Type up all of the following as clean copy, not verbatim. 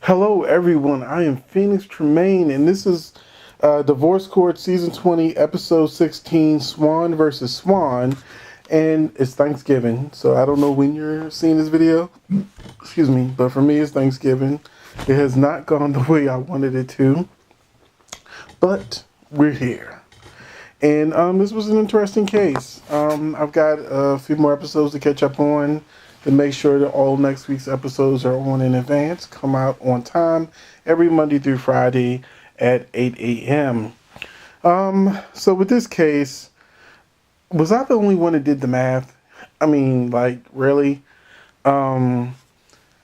Hello, everyone. I am Phoenix Tremaine, and this is Divorce Court Season 20, Episode 16, Swann versus Swann. And it's Thanksgiving, so I don't know when you're seeing this video. Excuse me, but for me, it's Thanksgiving. It has not gone the way I wanted it to, but we're here. And this was an interesting case. I've got a few more episodes to catch up on to make sure that all next week's episodes are on in advance, come out on time every Monday through Friday at 8 a.m. So with this case, was I the only one that did the math? I mean, like, really? I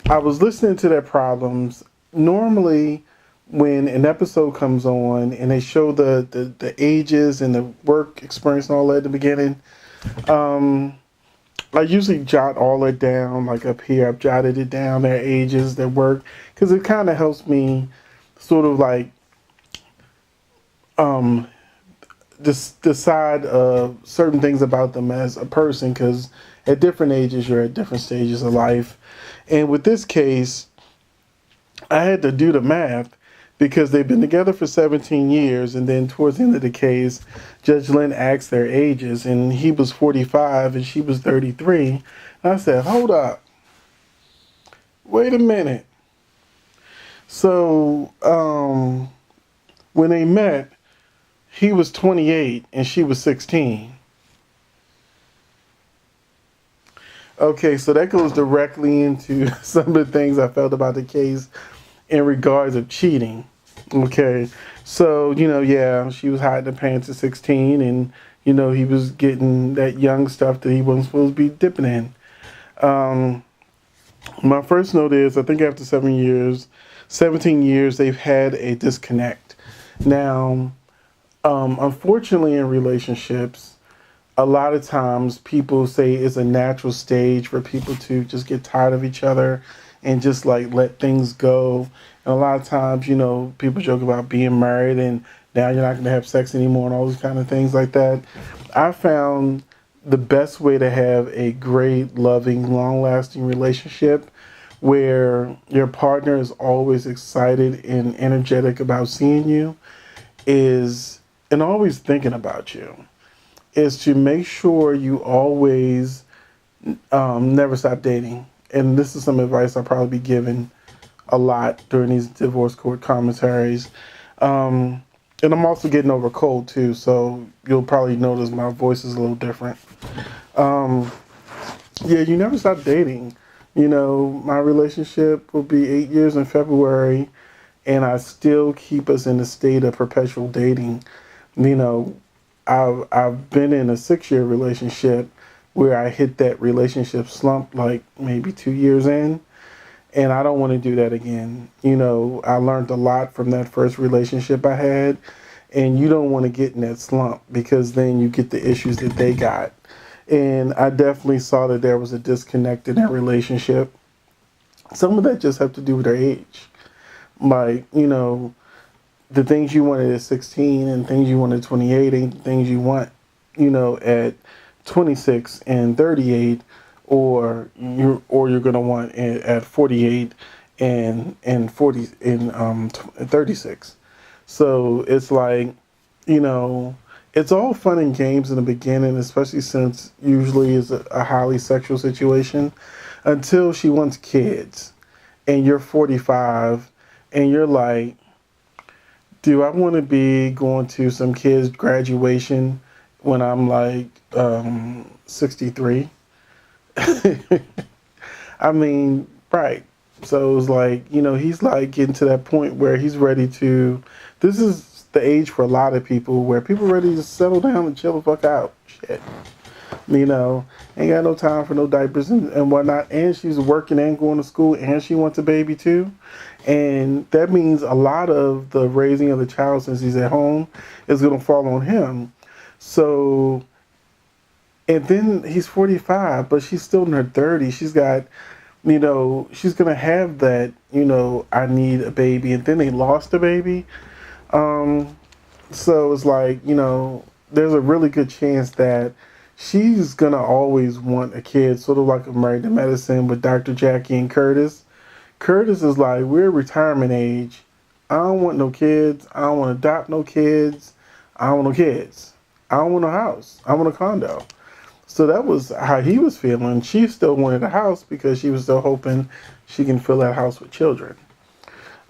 was listening to their problems. Normally, when an episode comes on and they show the ages and the work experience and all that at the beginning, I usually jot all that down, like up here. I've jotted it down, their ages, their work, because it kind of helps me sort of like um, decide certain things about them as a person, because at different ages, you're at different stages of life. And with this case, I had to do the math because they've been together for 17 years. And then towards the end of the case, Judge Lynn asked their ages, and he was 45 and she was 33. And I said, hold up. Wait a minute. So when they met, he was 28 and she was 16. Okay, so that goes directly into some of the things I felt about the case in regards of cheating. Okay, so, yeah, she was hiding the pants at 16, and, he was getting that young stuff that he wasn't supposed to be dipping in. My first note is, I think after 17 years, they've had a disconnect. Now, unfortunately in relationships, a lot of times people say it's a natural stage for people to just get tired of each other and just like let things go. And a lot of times, people joke about being married and now you're not going to have sex anymore and all those kind of things like that. I found the best way to have a great, loving, long-lasting relationship where your partner is always excited and energetic about seeing you and always thinking about you, is to make sure you always never stop dating. And this is some advice I'll probably be giving a lot during these divorce court commentaries. And I'm also getting over a cold too, so you'll probably notice my voice is a little different. Yeah, you never stop dating. My relationship will be 8 years in February, and I still keep us in a state of perpetual dating. I've been in a 6-year relationship where I hit that relationship slump like maybe 2 years in, and I don't want to do that again. I learned a lot from that first relationship I had, and you don't want to get in that slump because then you get the issues that they got. And I definitely saw that there was a disconnect in that relationship. Some of that just have to do with their age. Like, the things you wanted at 16 and things you wanted at 28 ain't the things you want, at 26 and 38, or you're gonna want at 48 and 40 and 36. So it's like, it's all fun and games in the beginning, especially since usually it's a highly sexual situation, until she wants kids, and you're 45, and you're like, do I want to be going to some kid's graduation when I'm like 63? I mean, right. So it's like, he's like getting to that point where he's ready to, this is the age for a lot of people where people are ready to settle down and chill the fuck out. Shit. Ain't got no time for no diapers and whatnot. And she's working and going to school and she wants a baby too. And that means a lot of the raising of the child since he's at home is going to fall on him. So, and then he's 45, but she's still in her 30s. She's got, she's going to have that, I need a baby. And then they lost a baby. So it's like, there's a really good chance that she's going to always want a kid, sort of like a Married to Medicine with Dr. Jackie and Curtis. Curtis is like, we're retirement age. I don't want no kids. I don't want to adopt no kids. I don't want no kids. I don't want a house. I want a condo. So that was how he was feeling. She still wanted a house because she was still hoping she can fill that house with children.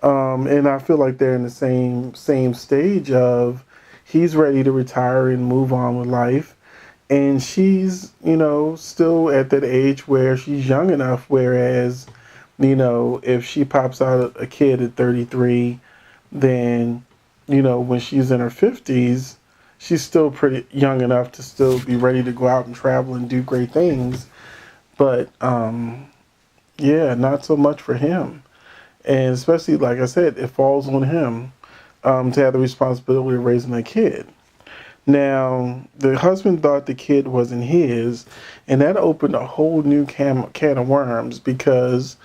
And I feel like they're in the same stage of he's ready to retire and move on with life, and she's still at that age where she's young enough. Whereas, if she pops out a kid at 33, then when she's in her 50s, she's still pretty young enough to still be ready to go out and travel and do great things. But yeah, not so much for him. And especially, like I said, it falls on him to have the responsibility of raising a kid. Now, the husband thought the kid wasn't his, and that opened a whole new can of worms because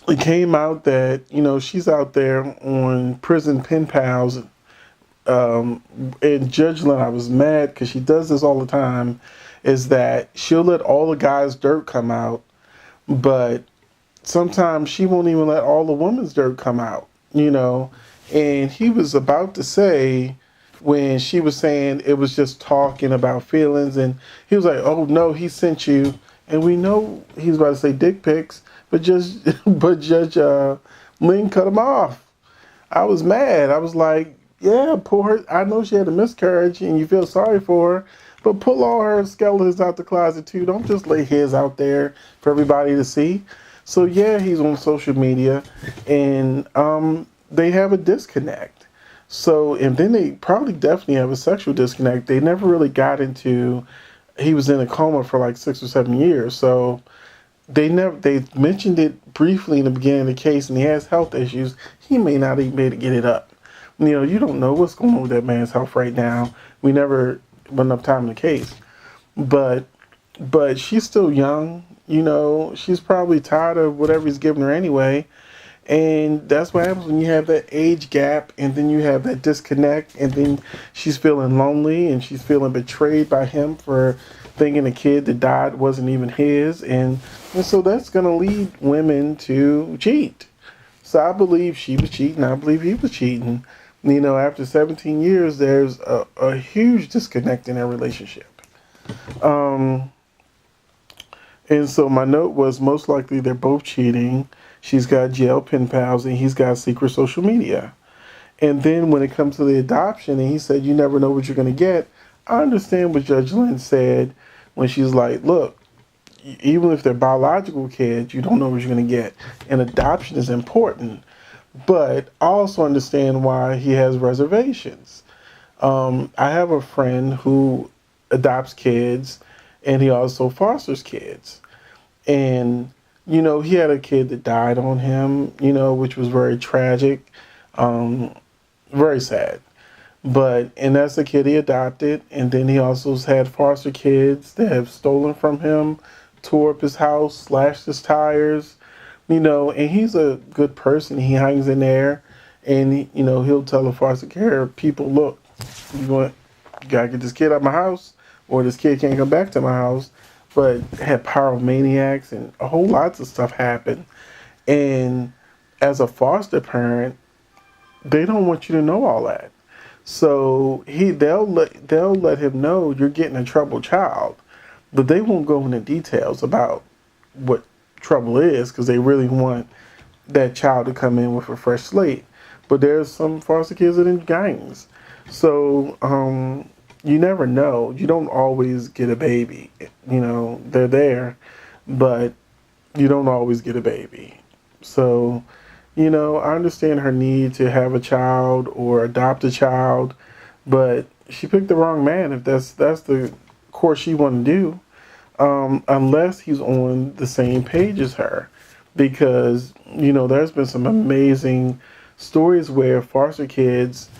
it came out that, she's out there on prison pen pals. And Judge Lynn, I was mad because she does this all the time, is that she'll let all the guys' dirt come out, but sometimes she won't even let all the women's dirt come out. And he was about to say, when she was saying it was just talking about feelings, and he was like, oh no, he sent you, and we know he's about to say dick pics, but Judge Lynn cut him off. I was mad. I was like, yeah, poor her. I know she had a miscarriage and you feel sorry for her, but pull all her skeletons out the closet too. Don't just lay his out there for everybody to see. So yeah, he's on social media, and they have a disconnect. So, and then they probably definitely have a sexual disconnect. They never really got into, he was in a coma for like 6 or 7 years. So they mentioned it briefly in the beginning of the case, and he has health issues. He may not even be able to get it up. You don't know what's going on with that man's health right now. We never went enough time in the case. But she's still young. She's probably tired of whatever he's giving her anyway. And that's what happens when you have that age gap, and then you have that disconnect, and then she's feeling lonely, and she's feeling betrayed by him for thinking the kid that died wasn't even his. And so that's going to lead women to cheat. So I believe she was cheating. I believe he was cheating. After 17 years, there's a huge disconnect in their relationship. And so my note was, most likely they're both cheating. She's got jail pen pals, and he's got secret social media. And then when it comes to the adoption, and he said, you never know what you're going to get. I understand what Judge Lynn said when she's like, look, even if they're biological kids, you don't know what you're going to get. And adoption is important. But I also understand why he has reservations. I have a friend who adopts kids, and he also fosters kids. And, he had a kid that died on him, which was very tragic, very sad. And that's the kid he adopted. And then he also has had foster kids that have stolen from him, tore up his house, slashed his tires, and he's a good person. He hangs in there, and, he'll tell the foster care people, look, you gotta get this kid out of my house, or this kid can't come back to my house. But had pyromaniacs and a whole lots of stuff happen. And as a foster parent, they don't want you to know all that. So they'll let him know you're getting a troubled child, but they won't go into details about what trouble is, because they really want that child to come in with a fresh slate. But there's some foster kids that are in gangs. So you never know. You don't always get a baby. They're there, but you don't always get a baby. So, I understand her need to have a child or adopt a child, but she picked the wrong man if that's the course she want to do, unless he's on the same page as her. Because, there's been some amazing stories where foster kids,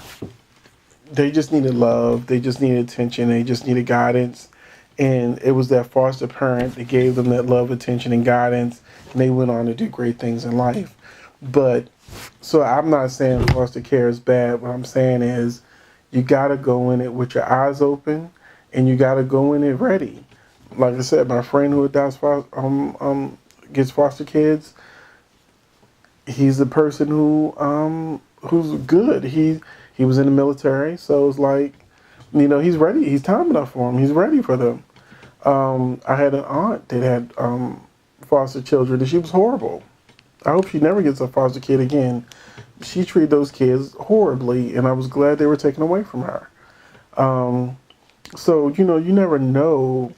they just needed love, they just needed attention, they just needed guidance. And it was that foster parent that gave them that love, attention, and guidance, and they went on to do great things in life. But, so I'm not saying foster care is bad. What I'm saying is, you got to go in it with your eyes open, and you got to go in it ready. Like I said, my friend who gets foster kids, he's a person who's good. He was in the military, so it's like, he's ready. He's time enough for him. He's ready for them. I had an aunt that had foster children, and she was horrible. I hope she never gets a foster kid again. She treated those kids horribly, and I was glad they were taken away from her. So, you never know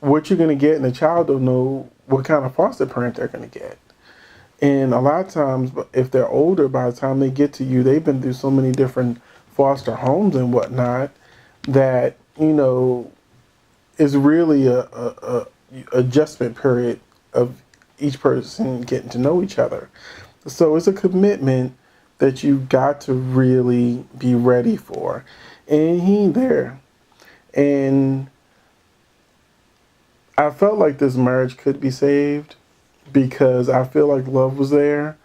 what you're going to get, and the child don't know what kind of foster parent they're going to get. And a lot of times, if they're older, by the time they get to you, they've been through so many different foster homes and whatnot that, is really a adjustment period of each person getting to know each other. So it's a commitment that you've got to really be ready for. And he ain't there. And I felt like this marriage could be saved because I feel like love was there.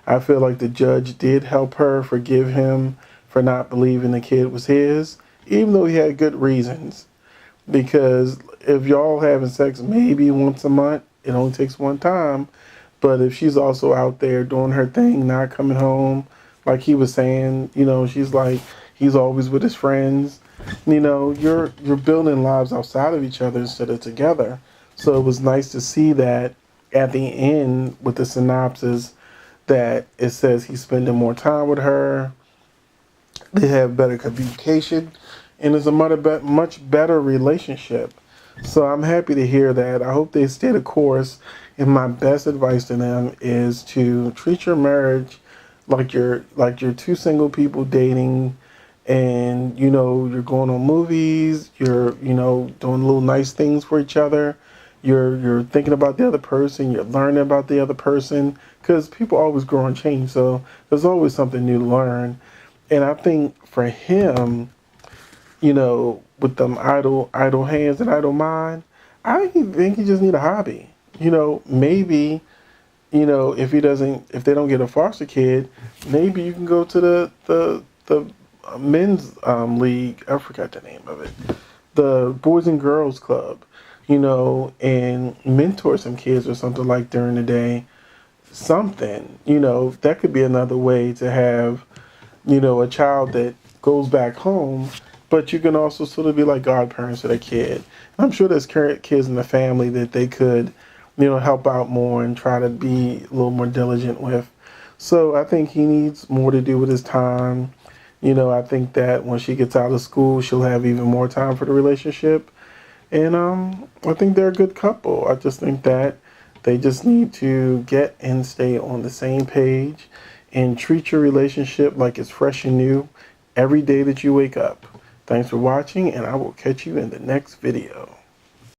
I feel like the judge did help her forgive him for not believing the kid was his, even though he had good reasons. Because if y'all having sex maybe once a month, it only takes one time. But if she's also out there doing her thing, not coming home, like he was saying, she's like, he's always with his friends. You're building lives outside of each other instead of together. So it was nice to see that at the end with the synopsis that it says he's spending more time with her. They have better communication, and it's a much better relationship. So I'm happy to hear that. I hope they stay the course. And my best advice to them is to treat your marriage like you're two single people dating, and you're going on movies, you're doing little nice things for each other. You're thinking about the other person, you're learning about the other person, because people always grow and change. So there's always something new to learn. And I think for him, with them idle hands and idle mind, I think he just need a hobby. Maybe, if if they don't get a foster kid, maybe you can go to the men's league. I forgot the name of it, the Boys and Girls Club, and mentor some kids or something like during the day. Something, that could be another way to have, a child that goes back home, but you can also sort of be like godparents to that kid. I'm sure there's kids in the family that they could, help out more and try to be a little more diligent with. So I think he needs more to do with his time. I think that when she gets out of school, she'll have even more time for the relationship. And I think they're a good couple. I just think that they just need to get and stay on the same page and treat your relationship like it's fresh and new every day that you wake up. Thanks for watching, and I will catch you in the next video.